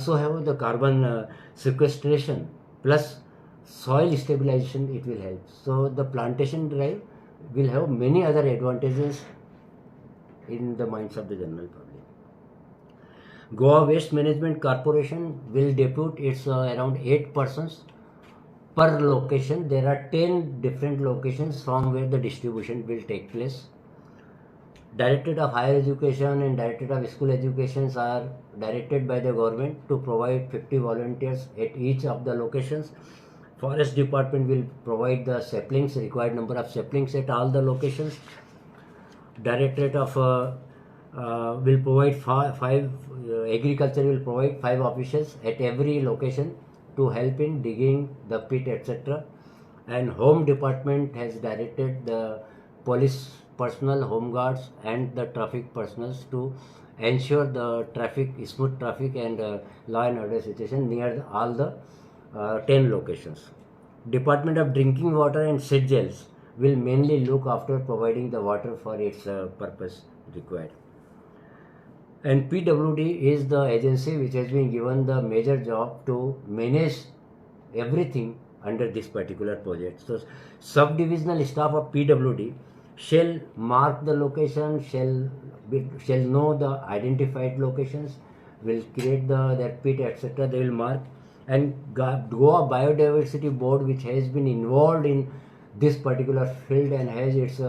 also have the carbon sequestration plus soil stabilization. It will help. So the plantation drive will have many other advantages in the minds of the general public. Goa Waste Management Corporation will depute its around 8 persons per location. There are 10 different locations from where the distribution will take place. Directorate of Higher Education and Directorate of School Education are directed by the government to provide 50 volunteers at each of the locations. Forest Department will provide the saplings, required number of saplings at all the locations. Directorate of will provide five agriculture will provide 5 officials at every location to help in digging the pit, etc. And Home Department has directed the police personnel, home guards and the traffic personals to ensure the smooth traffic and law and order situation near all the 10 locations. Department of Drinking Water and Set Gels will mainly look after providing the water for its purpose required. And PWD is the agency which has been given the major job to manage everything under this particular project. So subdivisional staff of PWD shall mark the location, shall know the identified locations, will create their pit, etc. They will mark. And Goa Biodiversity Board, which has been involved in this particular field and has its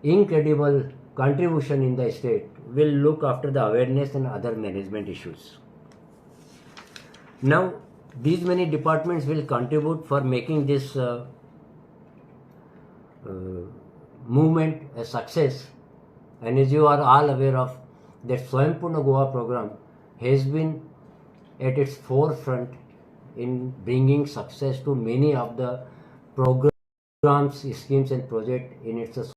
incredible contribution in the state, will look after the awareness and other management issues. Now, these many departments will contribute for making this movement a success. And as you are all aware of, that Swaympurna Goa program has been at its forefront in bringing success to many of the programs, schemes and projects in its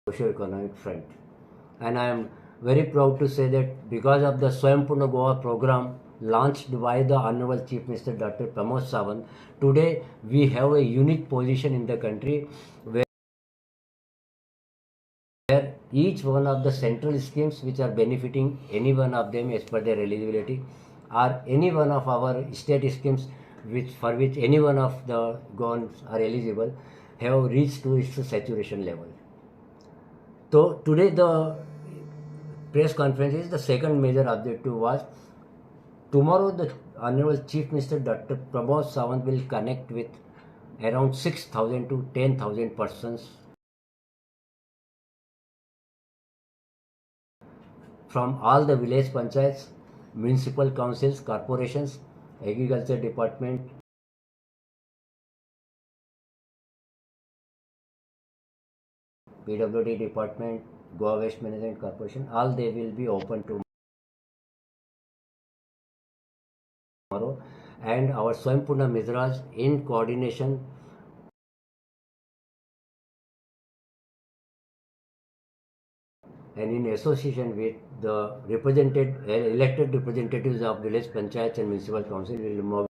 socio-economic front. And I am very proud to say that because of the Swaympurna Goa program launched by the Honorable Chief Minister Dr. Pramod Sawant, today we have a unique position in the country where each one of the central schemes which are benefiting any one of them as per their eligibility, or any one of our state schemes for which any one of the Goans are eligible, have reached to its saturation level. So today the press conference is the second major objective was tomorrow the Honorable Chief Minister Dr. Pramod Sawant will connect with around 6,000 to 10,000 persons from all the village panchayats, municipal councils, corporations, agriculture department, PWD department, Goa Waste Management Corporation, all they will be open tomorrow. And our Swaympurna Mizraj in coordination and in association with the elected representatives of village panchayats and municipal council will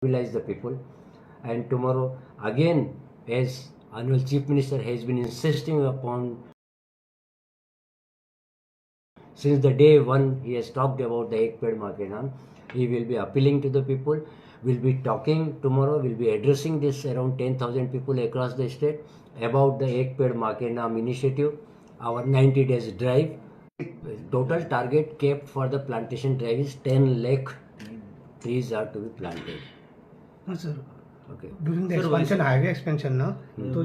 mobilize the people. And tomorrow again, as Honorable Chief Minister has been insisting upon since the day one he has talked about the Ek Ped Maa Ke Naam, he will be appealing to the people. We'll be talking tomorrow, we'll be addressing this around 10,000 people across the state about the Ek Ped Maa Ke Naam initiative, our 90 days drive. Total target kept for the plantation drive is 10 lakh trees are to be planted. हाँ sir, Okay. During the expansion, highway expansion ना, तो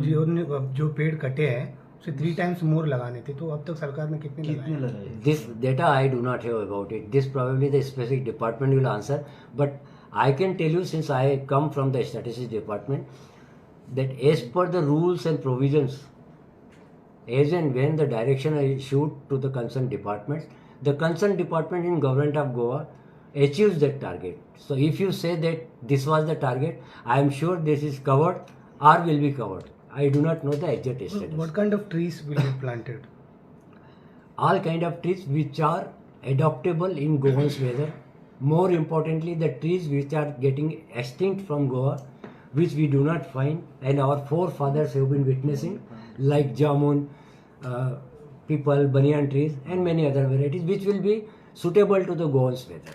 जो पेड़ कटे हैं उसे 3 times more लगाने थे, तो अब तक सरकार ने कितने लगाए? This data I do not have about it. This probably the specific department will answer. But I can tell you, since I come from the statistics department, that as per the rules and provisions, as and when the direction is issued to the concerned departments, the concerned department in government of Goa achieves that target. So if you say that this was the target, I am sure this is covered or will be covered. I do not know the exact status. What kind of trees will be planted? All kind of trees which are adaptable in Goan's weather More importantly, the trees which are getting extinct from Goa, which we do not find, and our forefathers have been witnessing, like jamun, people, banyan trees, and many other varieties, which will be suitable to the Goan's weather.